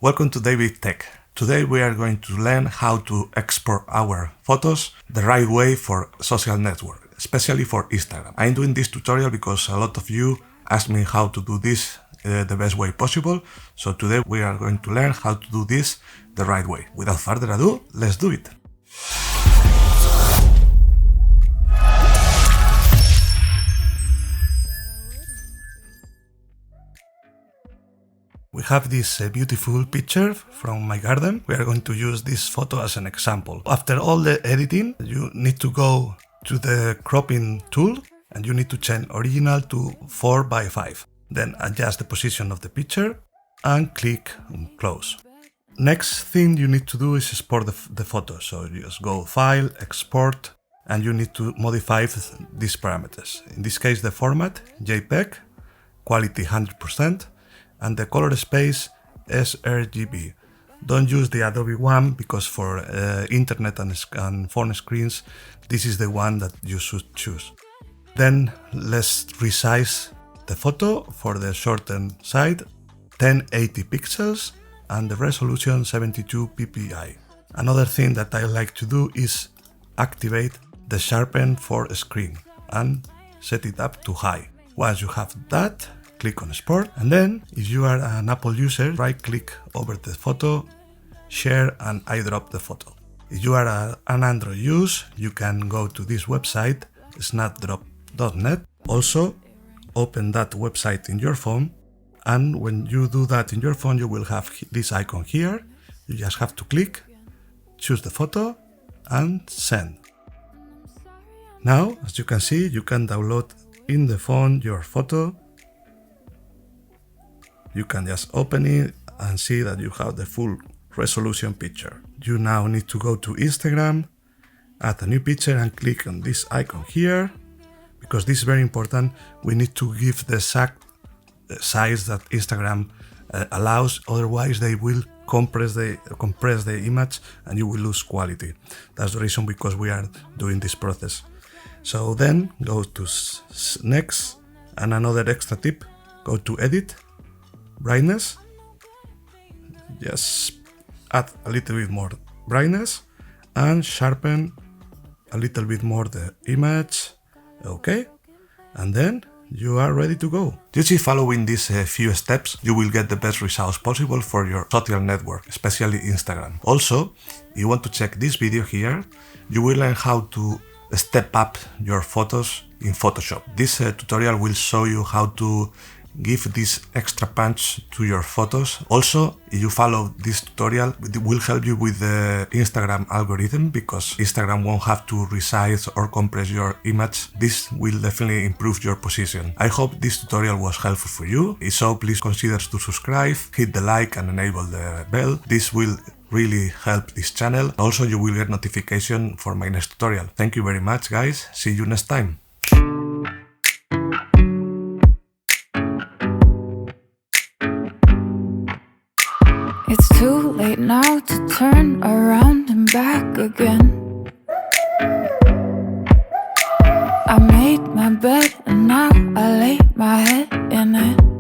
Welcome to David Tech. Today we are going to learn how to export our photos the right way for social network, especially for Instagram. I'm doing this tutorial because a lot of you asked me how to do this the best way possible. So today we are going to learn how to do this the right way. Without further ado, let's do it. We have this beautiful picture from my garden. We are going to use this photo as an example. After all the editing, you need to go to the cropping tool and you need to change original to 4:5. Then adjust the position of the picture and click on close. Next thing you need to do is export the photo. So you just go File, Export, and you need to modify these parameters. In this case, the format, JPEG, quality 100%, and the color space sRGB. Don't use the Adobe one because for internet and phone screens, this is the one that you should choose. Then let's resize the photo for the shortened side, 1080 pixels, and the resolution 72 ppi. Another thing that I like to do is activate the sharpen for screen and set it up to high. Once you have that, click on export, and then if you are an Apple user, right click over the photo, share, and eyedrop the photo. If you are an Android user, you can go to this website, snapdrop.net. Also, open that website in your phone, and when you do that in your phone, you will have this icon here. You just have to click, choose the photo, and send. Now, as you can see, you can download in the phone your photo. You can just open it and see that you have the full resolution picture. You now need to go to Instagram, add a new picture, and click on this icon here. Because this is very important, we need to give the exact size that Instagram allows, otherwise they will compress the image and you will lose quality. That's the reason because we are doing this process. So then go to next, and another extra tip, go to edit, brightness, just add a little bit more brightness and sharpen a little bit more the image. Okay, and then you are ready to go. Just following these few steps, you will get the best results possible for your social network, especially Instagram. Also, if you want to check this video here, you will learn how to step up your photos in Photoshop. This tutorial will show you how to give this extra punch to your photos. Also, if you follow this tutorial, it will help you with the Instagram algorithm because Instagram won't have to resize or compress your image. This will definitely improve your position. I hope this tutorial was helpful for you. If so, please consider to subscribe, hit the like and enable the bell. This will really help this channel. Also, you will get notification for my next tutorial. Thank you very much, guys. See you next time. It's too late now to turn around and back again. I made my bed and now I lay my head in it.